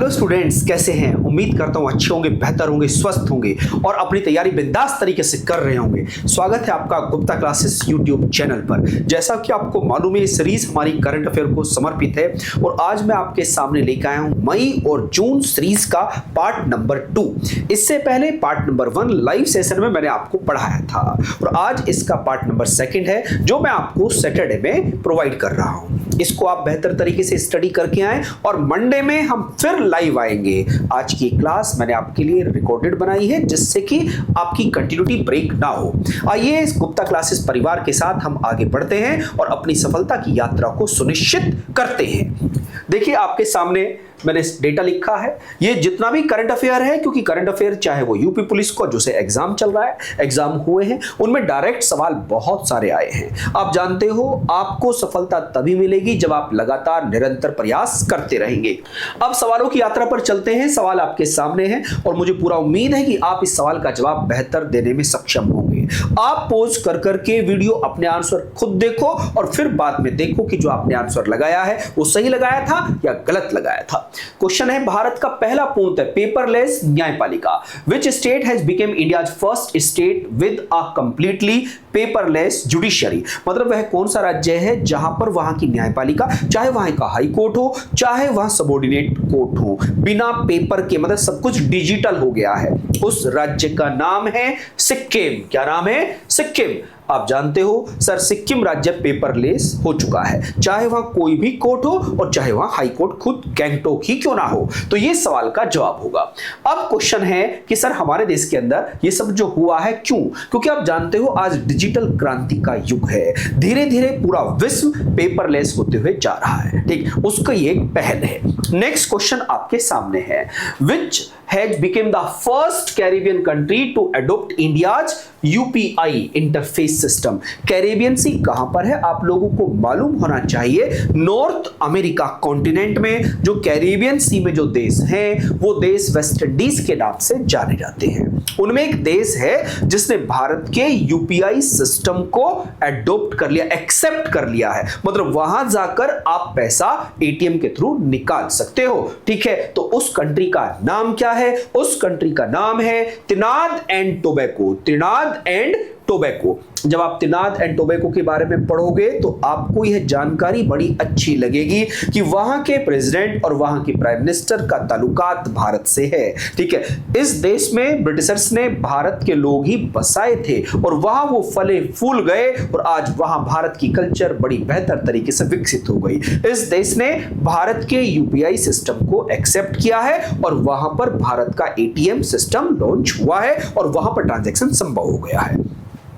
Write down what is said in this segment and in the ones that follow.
Hello students, कैसे हैं? उम्मीद करता हूं अच्छे होंगे, बेहतर होंगे, स्वस्थ होंगे और अपनी तैयारी बिंदास तरीके से कर रहे होंगे। स्वागत है आपका गुप्ता क्लासेस यूट्यूब चैनल पर। जैसा कि आपको मालूम है, ये सीरीज हमारी करंट अफेयर को समर्पित है और आज मैं आपके सामने लेकर आया हूं मई और जून सीरीज का पार्ट नंबर 2। इससे पहले पार्ट नंबर 1 लाइव सेशन में मैंने आपको पढ़ाया था और आज इसका पार्ट नंबर 2 है जो मैं आपको सैटरडे में प्रोवाइड कर रहा हूं। इसको आप बेहतर तरीके से स्टडी करके आए और मंडे में हम फिर लाइव आएंगे। आज की क्लास मैंने आपके लिए रिकॉर्डेड बनाई है जिससे कि आपकी कंटिन्यूटी ब्रेक ना हो। आइए इस गुप्ता क्लासेस परिवार के साथ हम आगे बढ़ते हैं और अपनी सफलता की यात्रा को सुनिश्चित करते हैं। देखिए, आपके सामने मैंने डेटा लिखा है। ये जितना भी करंट अफेयर है, क्योंकि करंट अफेयर चाहे वो यूपी पुलिस को जो से एग्जाम चल रहा है, एग्जाम हुए हैं, उनमें डायरेक्ट सवाल बहुत सारे आए हैं। आप जानते हो, आपको सफलता तभी मिलेगी जब आप लगातार निरंतर प्रयास करते रहेंगे। अब सवालों की यात्रा पर चलते हैं। सवाल आपके सामने हैं और मुझे पूरा उम्मीद है कि आप इस सवाल का जवाब बेहतर देने में सक्षम होंगे। आप पॉज कर करके वीडियो अपने आंसर खुद देखो और फिर बाद में देखो कि जो आपने आंसर लगाया है वो सही लगाया था या गलत लगाया था। क्वेश्चन है, भारत का पहला पूर्णतः पेपरलेस न्यायपालिका। Which state has became India's first state with a completely paperless judiciary. मतलब वह कौन सा राज्य है जहां पर वहां की न्यायपालिका, चाहे वहां का हाई कोर्ट हो, चाहे वहां सबऑर्डिनेट कोर्ट हो, बिना पेपर के, मतलब सब कुछ डिजिटल हो गया है। उस राज्य का नाम है सिक्किम। क्या नाम है? सिक्किम। आप जानते हो सर, सिक्किम राज्य पेपरलेस हो चुका है, चाहे वहां कोई भी कोर्ट हो और चाहे वहां हाई कोर्ट खुद गैंगटोक ही क्यों ना हो। तो ये सवाल का जवाब होगा। अब क्वेश्चन है कि सर हमारे देश के अंदर ये सब जो हुआ है क्यों? क्योंकि आप जानते हो आज डिजिटल क्रांति का युग है। धीरे धीरे पूरा विश्व पेपरलेस होते हुए जा रहा है। ठीक, उसका ये एक पहल है। नेक्स्ट क्वेश्चन आपके सामने है, which has become the first Caribbean country to adopt India's UPI interface system. Caribbean sea कहां पर है? आप लोगों को मालूम होना चाहिए, नॉर्थ अमेरिका कॉन्टिनेंट में जो कैरेबियन सी में जो देश हैं वो देश वेस्ट इंडीज के नाम से जाने जाते हैं। उनमें एक देश है जिसने भारत के यूपीआई सिस्टम को एडॉप्ट कर लिया, एक्सेप्ट कर लिया है। मतलब वहां जाकर आप पैसा एटीएम के थ्रू निकाल सकते हो। ठीक है, तो उस कंट्री का नाम क्या है? उस कंट्री का नाम है Trinidad and Tobago. Trinidad and Tobago. जब आप त्रिनिदाद एंड टोबैगो के बारे में पढ़ोगे तो आपको यह जानकारी बड़ी अच्छी लगेगी कि वहां के प्रेसिडेंट और वहां के प्राइम मिनिस्टर का ताल्लुकात भारत से है। ठीक है, इस देश में ब्रिटिशर्स ने भारत के लोग ही बसाए थे और वहां वो फले फूल गए और आज वहां भारत की कल्चर बड़ी बेहतर तरीके से विकसित हो गई। इस देश ने भारत के यूपीआई सिस्टम को एक्सेप्ट किया है और वहां पर भारत का एटीएम सिस्टम लॉन्च हुआ है और वहां पर ट्रांजैक्शन संभव हो गया है।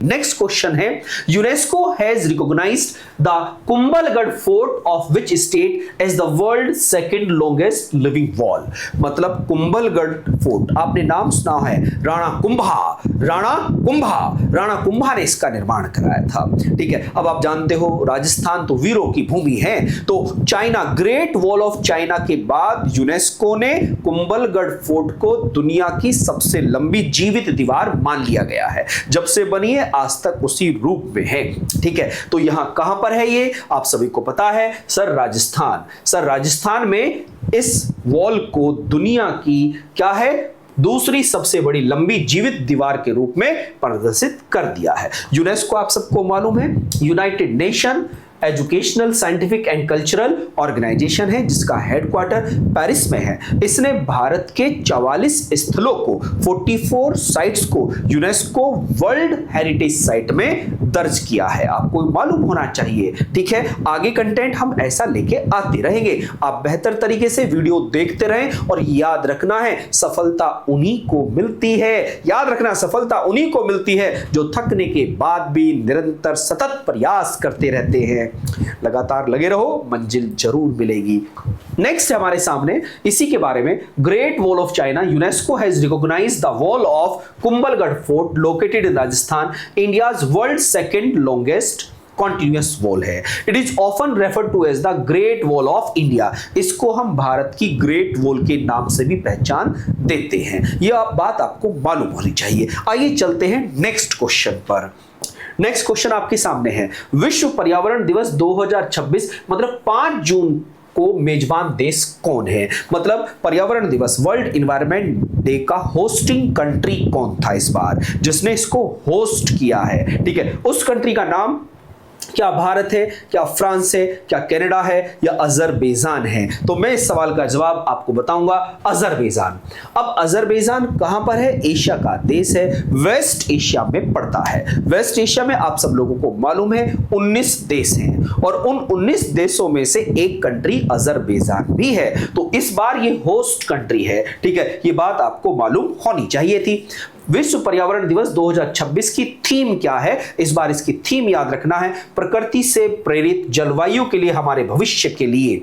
नेक्स्ट क्वेश्चन है, UNESCO has recognised the Kumbhalgarh fort of which state as the world second longest living wall. मतलब कुंभलगढ़ फोर्ट, आपने नाम सुना है, राणा कुंभा। राणा कुंभा ने इसका निर्माण कराया था। ठीक है, अब आप जानते हो राजस्थान तो वीरों की भूमि है, तो China, great wall of China के बाद यूनेस्को ने कुंभलगढ़ फोर्ट को दुनिया की सबसे लंबी जीवित दीवार मान लिया गया है। जब से बनी है आज तक उसी रूप में है। ठीक है, तो यहां कहां पर है? ये आप सभी को पता है, सर राजस्थान। सर राजस्थान में इस वॉल को दुनिया की क्या है, दूसरी सबसे बड़ी लंबी जीवित दीवार के रूप में प्रदर्शित कर दिया है। यूनेस्को आप सबको मालूम है United Nation Educational, Scientific and Cultural Organization है जिसका हेडक्वार्टर पेरिस में है। इसने भारत के 44 स्थलों को, 44 साइट्स को यूनेस्को वर्ल्ड हेरिटेज साइट में दर्ज किया है। आपको मालूम होना चाहिए। ठीक है, आगे कंटेंट हम ऐसा लेके आते रहेंगे। आप बेहतर तरीके से वीडियो देखते रहें और याद रखना है, सफलता उन्हीं को मिलती है। याद रखना, सफलता उन्हीं को मिलती है जो थकने के बाद भी निरंतर सतत प्रयास करते रहते हैं। लगातार लगे रहो, मंजिल जरूर मिलेगी। नेक्स्ट हमारे सामने इसी के बारे में, great wall of China. UNESCO has recognised the wall of Kumbhalgarh fort located in Rajasthan, India's world second longest continuous wall है। It is often referred to as the great wall of India. इसको हम भारत की ग्रेट वॉल के नाम से भी पहचान देते हैं। यह बात आपको मालूम होनी चाहिए। आइए चलते हैं नेक्स्ट क्वेश्चन पर। नेक्स्ट क्वेश्चन आपके सामने है, विश्व पर्यावरण दिवस 2026 मतलब 5 जून को मेजबान देश कौन है, मतलब पर्यावरण दिवस वर्ल्ड इन्वायरमेंट डे का होस्टिंग कंट्री कौन था इस बार, जिसने इसको होस्ट किया है। ठीक है, उस कंट्री का नाम क्या भारत है, क्या फ्रांस है, क्या कनाडा है, या अजरबैजान है। तो मैं इस सवाल का जवाब आपको बताऊंगा, अजरबैजान। अब अजरबैजान कहां पर है, एशिया का देश है, वेस्ट एशिया में पड़ता है। वेस्ट एशिया में आप सब लोगों को मालूम है 19 देश हैं और उन 19 देशों में से एक कंट्री अजरबैजान भी है। तो इस बार ये होस्ट कंट्री है। ठीक है, ये बात आपको मालूम होनी चाहिए थी। विश्व पर्यावरण दिवस 2026 की थीम क्या है, इस बार इसकी थीम याद रखना है, प्रकृति से प्रेरित जलवायु के लिए, हमारे भविष्य के लिए,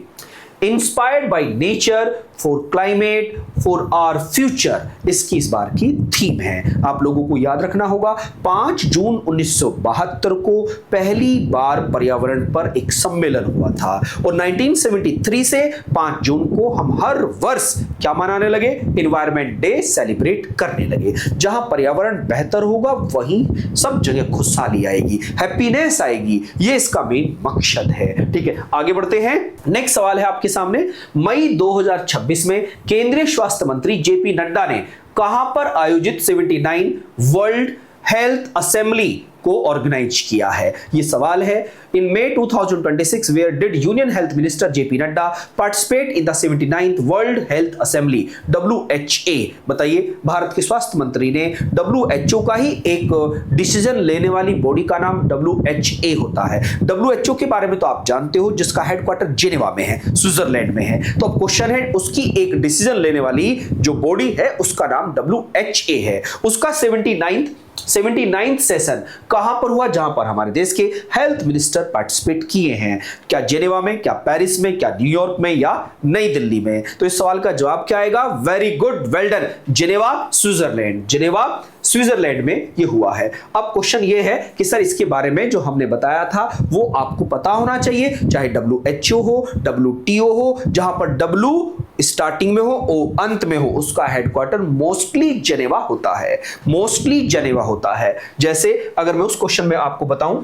inspired by nature for climate for our future, इसकी इस बार की थीम है। आप लोगों को याद रखना होगा 5 जून 1972 को पहली बार पर्यावरण पर एक सम्मेलन हुआ था और 1973 से 5 जून को हम हर वर्ष क्या मनाने लगे, इन्वायरमेंट डे सेलिब्रेट करने लगे। जहां पर्यावरण बेहतर होगा वहीं सब जगह खुशहाली आएगी, हैप्पीनेस आएगी, ये इसका मेन मकसद है। ठीक है, आगे बढ़ते हैं। नेक्स्ट सवाल है आपके सामने, मई 2026 में केंद्रीय स्वास्थ्य मंत्री जेपी नड्डा ने कहां पर आयोजित 79 वर्ल्ड हेल्थ असेंबली को ऑर्गेनाइज किया है। ये सवाल है, in May 2026 where did union health minister JP Nadda participate in the 79th World Health Assembly WHA। बताइए, भारत के स्वास्थ्य मंत्री ने WHO का ही एक डिसीजन लेने वाली बॉडी का नाम WHA होता है। WHO के बारे में तो आप जानते हो, जिसका हेडक्वार्टर जेनेवा में है, स्विट्जरलैंड में है। तो अब क्वेश्चन है, उसकी एक डिसीजन लेने वाली जो बॉडी है उसका नाम WHA है। उसका 79th सेशन कहां पर हुआ, जहां पर हमारे देश के हेल्थ मिनिस्टर पार्टिसिपेट किए हैं। क्या जेनेवा में, क्या पेरिस में, क्या न्यूयॉर्क में, या नई दिल्ली में। तो इस सवाल का जवाब क्या आएगा, very good, well done, Geneva Switzerland, Geneva Switzerland में ये हुआ है। अब क्वेश्चन ये है कि सर इसके बारे में जो हमने बताया था वो आपको पता होना चाहिए, चाहे WHO हो, WTO हो, जहां पर W स्टार्टिंग में हो, O अंत में हो, उसका हेडक्वार्टर मोस्टली जेनेवा होता है, मोस्टली जेनेवा होता है। जैसे अगर मैं उस क्वेश्चन में आपको बताऊं,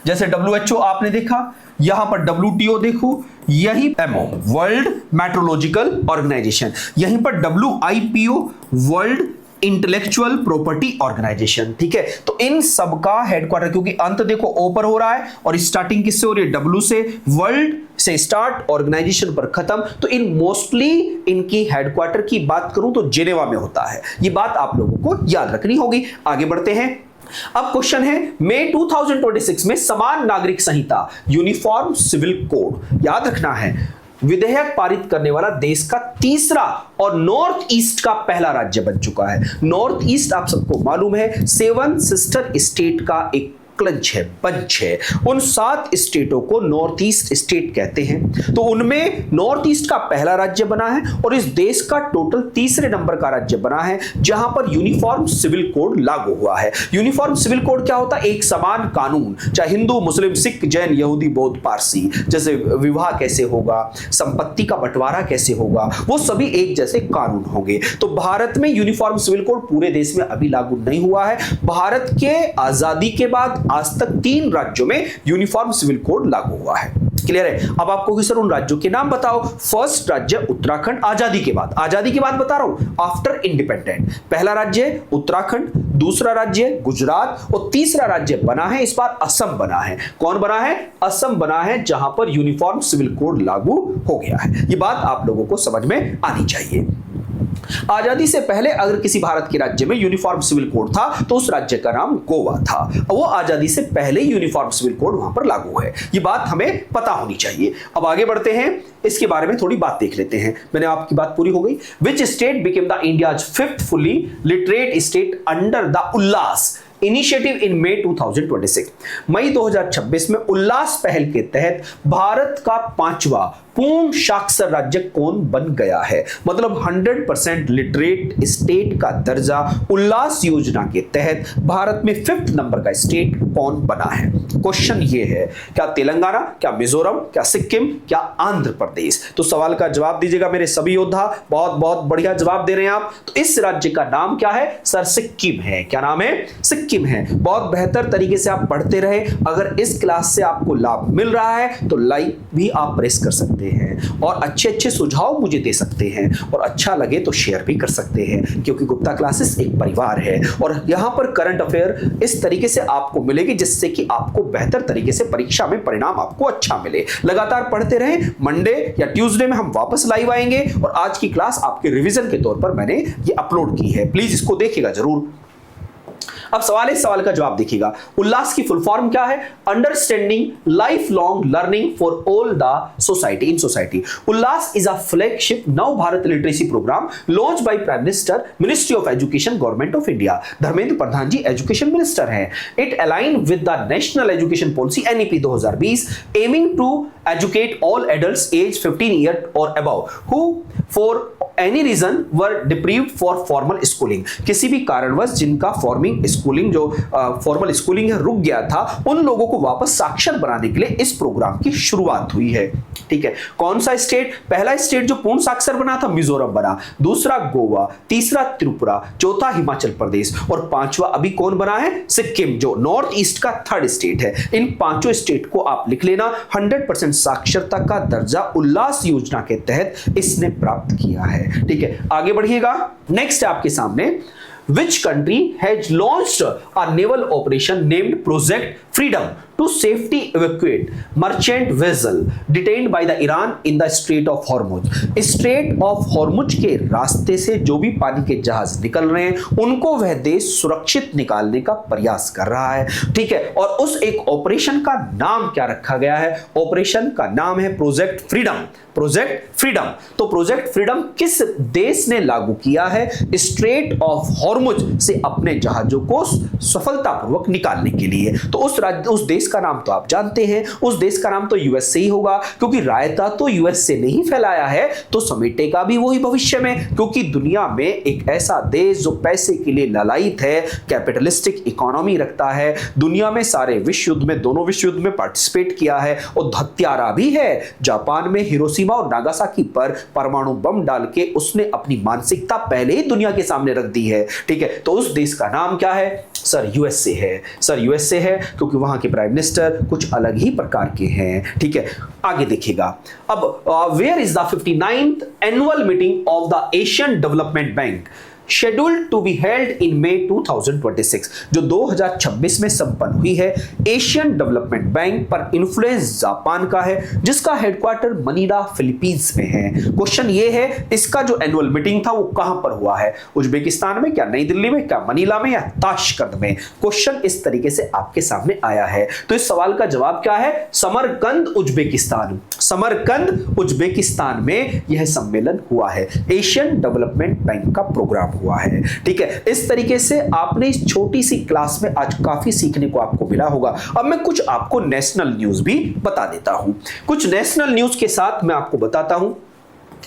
जैसे WHO आपने देखा, यहां पर WTO देखो, यही MO वर्ल्ड मेट्रोलॉजिकल ऑर्गेनाइजेशन, यहीं पर WIPO World Intellectual Property Organization. ठीक है, तो इन सब का हेडक्वार्टर, क्योंकि अंत देखो ओ पर हो रहा है और स्टार्टिंग किससे हो रही है, W से, वर्ल्ड से स्टार्ट, ऑर्गेनाइजेशन पर खत्म, तो इन मोस्टली इनकी हेडक्वार्टर की बात करूं तो जेनेवा में होता है। ये बात आप लोगों को याद रखनी होगी। आगे बढ़ते हैं। अब क्वेश्चन है, मई 2026 में समान नागरिक संहिता यूनिफॉर्म सिविल कोड, याद रखना है, विधेयक पारित करने वाला देश का तीसरा और नॉर्थ ईस्ट का पहला राज्य बन चुका है। नॉर्थ ईस्ट आप सबको मालूम है 7 सिस्टर स्टेट का एक क्लच है, बंच है। उन 7 स्टेटों को नॉर्थ ईस्ट स्टेट कहते हैं। तो उनमें नॉर्थ ईस्ट का पहला राज्य बना है और इस देश का टोटल तीसरे नंबर का राज्य बना है जहां पर यूनिफॉर्म सिविल कोड लागू हुआ है। यूनिफॉर्म सिविल कोड क्या होता है, एक समान कानून, चाहे हिंदू, मुस्लिम, सिख, जैन, यहूदी, बौद्ध, पारसी, जैसे विवाह कैसे होगा, संपत्ति का बंटवारा कैसे होगा, वो सभी एक जैसे कानून होंगे। तो भारत में यूनिफॉर्म सिविल कोड पूरे देश में अभी लागू नहीं हुआ है। भारत के आजादी के बाद आज तक 3 राज्यों में यूनिफॉर्म सिविल कोड लागू हुआ है। क्लियर है। अब आपको कि सर उन राज्यों के नाम बताओ। फर्स्ट राज्य उत्तराखंड, आजादी के बाद, आजादी के बाद बता रहा हूं, आफ्टर इंडिपेंडेंट। पहला राज्य उत्तराखंड, दूसरा राज्य गुजरात और तीसरा राज्य बना है इस बार असम बना है। कौन बना है, असम बना है, जहां पर यूनिफॉर्म सिविल कोड लागू हो गया है। ये बात आप लोगों को समझ में आनी चाहिए। आजादी से पहले अगर किसी भारत के राज्य में यूनिफॉर्म सिविल कोड था तो उस राज्य का नाम गोवा था। वो आजादी से पहले यूनिफॉर्म सिविल कोड वहां पर लागू है। ये बात हमें पता होनी चाहिए। अब आगे बढ़ते हैं, इसके बारे में थोड़ी बात देख लेते हैं। मैंने आपकी बात पूरी हो गई। Which state became the India's 5th fully literate state under the Ullas initiative in May 2026। मई 2026 में उल्लास पहल के तहत भारत का 5वां पूर्ण साक्षर राज्य कौन बन गया है। मतलब 100% लिटरेट स्टेट का दर्जा उल्लास योजना के तहत भारत में 5th नंबर का स्टेट कौन बना है। क्वेश्चन ये है, क्या तेलंगाना, क्या मिजोरम, क्या सिक्किम, क्या आंध्र प्रदेश। तो सवाल का जवाब दीजिएगा मेरे सभी योद्धा। बहुत बहुत बढ़िया जवाब दे रहे हैं आप। तो इस राज्य का नाम क्या है सर, सिक्किम है। क्या नाम है, सिक्किम है। बहुत बेहतर तरीके से आप पढ़ते रहे। अगर इस क्लास से आपको लाभ मिल रहा है तो लाइक भी आप प्रेस कर सकते हैं। सकते हैं और अच्छे अच्छे सुझाव मुझे दे सकते हैं, और अच्छा लगे तो शेयर भी कर सकते हैं, क्योंकि गुप्ता क्लासेस एक परिवार है और यहाँ पर करंट अफेयर इस तरीके से आपको मिलेगी जिससे कि आपको बेहतर तरीके से परीक्षा में परिणाम आपको अच्छा मिले। लगातार पढ़ते रहें। मंडे या ट्यूसडे में हम वापस लाइव आएंगे और आज की क्लास आपके रिवीजन के तौर पर मैंने ये अपलोड की है, प्लीज इसको देखिएगा जरूर। अब इस सवाल का जवाब देखिएगा। उल्लास की फुल फॉर्म क्या है? Understanding life long learning for all the society in society. Ullas is a flagship Nav Bharat literacy programme launch by prime minister, ministry of education, government of India. Dharmendra Pradhan ji education minister हैं। It align with the national education policy NEP 2020 aiming to educate all adults age 15 year और above who for any reason were deprived for formal schooling. किसी भी कारणवश जिनका formal schooling है रुक गया था, उन लोगों को वापस साक्षर बनाने के लिए इस प्रोग्राम की शुरुआत हुई है। ठीक है, कौन सा स्टेट? पहला स्टेट जो पूर्ण साक्षर बना था मिजोरम बना, दूसरा गोवा, तीसरा त्रिपुरा, चौथा हिमाचल प्रदेश और पांचवा अभी कौन बना है? सिक्किम, जो नॉर्थ ईस्ट का थर्ड स्टेट है। इन पांचों स्टेट को आप लिख लेना। 100% साक्षरता का दर्जा उल्लास योजना के तहत इसने प्राप्त किया है। ठीक है, आगे बढ़िएगा। नेक्स्ट है आपके सामने, which country has launched a naval operation named Project Freedom to safely evacuate merchant vessel detained by the Iran in the Strait of Hormuz। Strait of Hormuz के रास्ते से जो भी पानी के जहाज निकल रहे हैं उनको वह देश सुरक्षित निकालने का प्रयास कर रहा है। ठीक है, और उस एक ऑपरेशन का नाम क्या रखा गया है? ऑपरेशन का नाम है प्रोजेक्ट फ्रीडम। Project freedom. तो प्रोजेक्ट फ्रीडम किस देश ने लागू किया है? स्ट्रेट ऑफ हॉर्मुज से अपने जहाजों को सफलतापूर्वक निकालने के लिए। तो उस देश का नाम तो आप जानते हैं, उस देश का नाम तो यूएसए ही होगा, क्योंकि रायता तो यूएसए ने ही फैलाया है, तो समेटेगा भी वही भविष्य में। क्योंकि दुनिया में एक ऐसा देश जो पैसे के लिए ललायित है, कैपिटलिस्टिक इकोनॉमी रखता है, दुनिया में सारे विश्व युद्ध में, दोनों विश्व युद्ध में पार्टिसिपेट किया है और हत्यारा भी है। जापान में हिरोशिमा और नागासाकी पर परमाणु बम डाल के उसने अपनी मानसिकता पहले ही दुनिया के सामने रख दी है। ठीक है, तो उस देश का नाम क्या है? सर यूएसए है। सर यूएसए है क्योंकि वहां के प्राइम मिनिस्टर कुछ अलग ही प्रकार के हैं। ठीक है, आगे देखिएगा। अब where is the 59th annual meeting of the Asian Development Bank scheduled to be held in May 2026, जो 2026 में संपन्न हुई है। एशियन डेवलपमेंट बैंक पर इन्फ्लुएंस जापान का है, जिसका हेडक्वार्टर मनीला फिलीपींस में है। क्वेश्चन ये है, इसका जो एनुअल मीटिंग था वो कहां पर हुआ है? उज्बेकिस्तान में, क्या नई दिल्ली में, क्या मनीला में, या ताशकंद में? क्वेश्चन इस तरीके से आपके सामने आया है। तो इस सवाल का जवाब क्या है? समरकंद, उज्बेकिस्तान। समरकंद, उज्बेकिस्तान में यह सम्मेलन हुआ है। एशियन डेवलपमेंट बैंक का प्रोग्राम हुआ है। ठीक है, इस तरीके से आपने इस छोटी सी क्लास में आज काफी सीखने को आपको मिला होगा। अब मैं कुछ आपको नेशनल न्यूज भी बता देता हूं। कुछ नेशनल न्यूज के साथ मैं आपको बताता हूं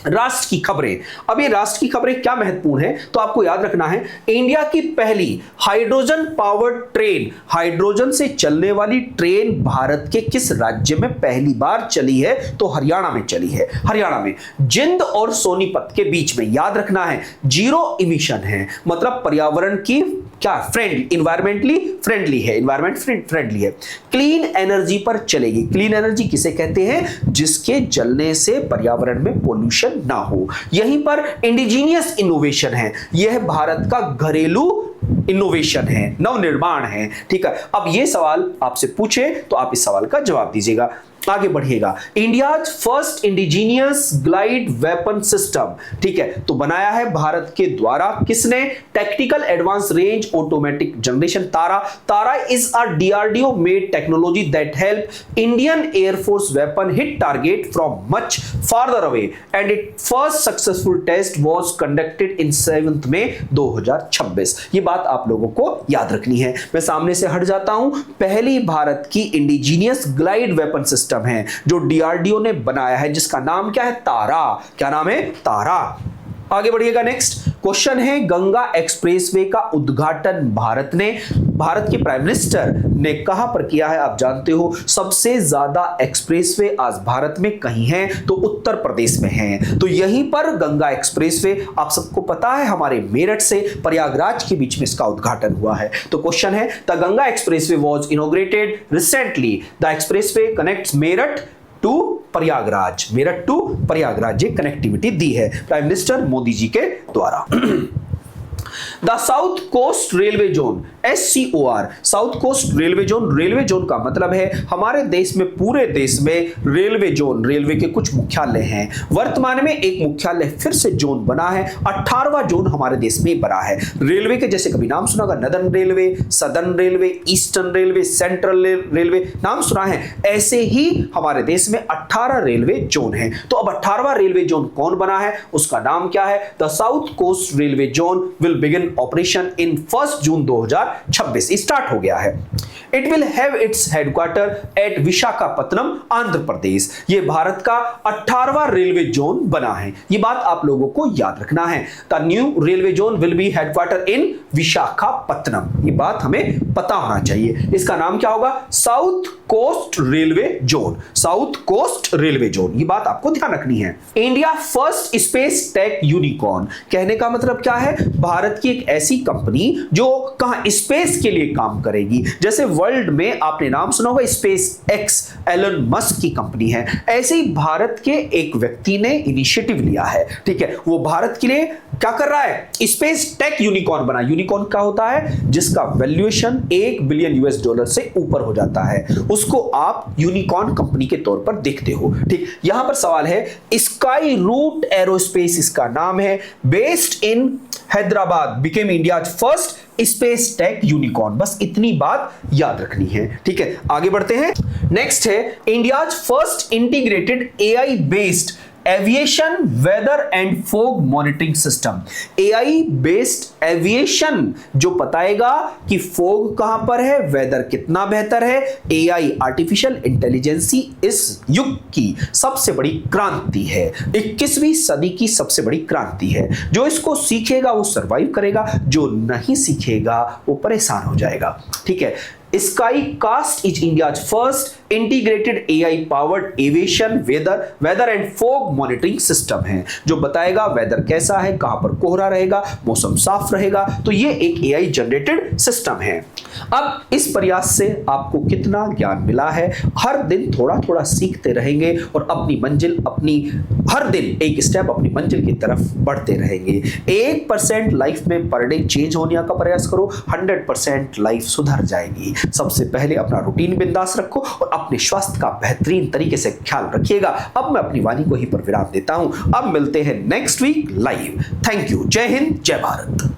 राष्ट्र की खबरें। अब ये राष्ट्र की खबरें क्या महत्वपूर्ण है, तो आपको याद रखना है, इंडिया की पहली हाइड्रोजन पावर्ड ट्रेन, हाइड्रोजन से चलने वाली ट्रेन भारत के किस राज्य में पहली बार चली है? तो हरियाणा में चली है। हरियाणा में जिंद और सोनीपत के बीच में। याद रखना है, जीरो इमिशन है, मतलब पर्यावरण की क्या फ्रेंडली, इन्वायरमेंटली फ्रेंडली है, इन्वायरमेंट फ्रेंडली है। क्लीन एनर्जी पर चलेगी। क्लीन एनर्जी किसे कहते हैं? जिसके जलने से पर्यावरण में पोल्यूशन ना हो। यहीं पर इंडिजीनियस इनोवेशन है, यह भारत का घरेलू इनोवेशन है, नवनिर्माण है। ठीक है, अब ये सवाल आपसे पूछे तो आप इस सवाल का जवाब दीजिएगा। आगे बढ़िएगा। India's first indigenous glide weapon system, ठीक है, तो बनाया है भारत के द्वारा। किसने? Tactical advance range automatic generation Tara. Tara is a DRDO made technology that help Indian air force weapon hit target from much farther away and it first successful test was conducted in 7 May 2026। ये बात आप लोगों को याद रखनी है। मैं सामने से हट जाता हूं। पहली भारत की इंडिजीनियस ग्लाइड वेपन सिस्टम है जो DRDO ने बनाया है, जिसका नाम क्या है? तारा। क्या नाम है? तारा। आगे बढ़िएगा। नेक्स्ट क्वेश्चन है, गंगा एक्सप्रेसवे का उद्घाटन भारत के प्राइम मिनिस्टर ने कहां पर किया है? आप जानते हो, सबसे ज्यादा एक्सप्रेसवे आज भारत में कहीं है तो उत्तर प्रदेश में है। तो यहीं पर गंगा एक्सप्रेसवे, आप सबको पता है, हमारे मेरठ से प्रयागराज के बीच में इसका उद्घाटन हुआ है। तो क्वेश्चन है, the Ganga expressway was inaugurated recently. The expressway connects Meerut to Prayagraj, Meerut to Prayagraj, ये कनेक्टिविटी दी है प्राइम मिनिस्टर मोदी जी के द्वारा। The south coast railway zone, SCOR, South coast railway zone, railway zone का मतलब है हमारे देश में, पूरे देश में रेलवे जोन, रेलवे के कुछ मुख्यालय हैं। वर्तमान में एक मुख्यालय फिर से जोन बना है, 18वां जोन हमारे देश में बना है। रेलवे के जैसे कभी नाम सुना होगा, northern railway, southern railway, eastern railway, central railway, नाम सुना है। ऐसे ही हमारे देश में 18 रेलवे जोन है। तो अब 18वां रेलवे जोन कौन बना है, उसका नाम क्या है? The south coast railway zone will begin operation in 1 June 2026, start हो गया है। It will have its headquarter at Visakhapatnam, Andhra Pradesh. ये भारत का 18वां रेलवे जोन बना है, ये बात आप लोगों को याद रखना है। The new railway zone will be headquarter in Visakhapatnam, ये बात हमें पता होना चाहिए। इसका नाम क्या होगा? South coast railway zone, South coast railway zone, ये बात आपको ध्यान रखनी है। India first space tech unicorn, कहने का मतलब क्या है? भारत की एक ऐसी कंपनी जो कहां स्पेस के लिए काम करेगी। जैसे वर्ल्ड में आपने नाम सुना होगा स्पेस एक्स, एलन मस्क की कंपनी है, ऐसे ही भारत के एक व्यक्ति ने इनिशिएटिव लिया है, ठीक है। वो भारत के लिए क्या कर रहा है? स्पेस टेक यूनिकॉर्न बना। यूनिकॉर्न क्या होता है? जिसका वैल्यूएशन $1 बिलियन से ऊपर हो जाता है, उसको आप यूनिकॉर्न कंपनी के तौर पर देखते हो, ठीक। यहां पर सवाल है, स्काई रूट एरोस्पेस इसका नाम है, based in Hyderabad, became India's first space tech unicorn. बस इतनी बात याद रखनी है, ठीक है। आगे बढ़ते हैं। नेक्स्ट है India's first integrated AI based aviation weather and fog monitoring system. AI based aviation जो बताएगा कि फोग कहां पर है, वेदर कितना बेहतर है। AI आर्टिफिशियल इंटेलिजेंसी इस युग की सबसे बड़ी क्रांति है, 21वीं सदी की सबसे बड़ी क्रांति है। जो इसको सीखेगा वो सरवाइव करेगा, जो नहीं सीखेगा वो परेशान हो जाएगा, ठीक है। Skycast is India's first integrated AI powered aviation weather and fog monitoring system है, जो बताएगा वेदर कैसा है, कहां पर कोहरा रहेगा, मौसम साफ रहेगा। तो ये एक AI जनरेटेड सिस्टम है। अब इस प्रयास से आपको कितना ज्ञान मिला है? हर दिन थोड़ा थोड़ा सीखते रहेंगे और अपनी मंजिल, अपनी हर दिन एक स्टेप अपनी मंजिल की तरफ बढ़ते रहेंगे। 1% लाइफ में पर डे चेंज होने का प्रयास करो, 100% लाइफ सुधर जाएगी। सबसे पहले अपना रूटीन बिंदास रखो और अपने स्वास्थ्य का बेहतरीन तरीके से ख्याल रखिएगा। अब मैं अपनी वाणी को ही पर विराम देता हूं। अब मिलते हैं next week live. Thank you. Jai Hind, जय भारत।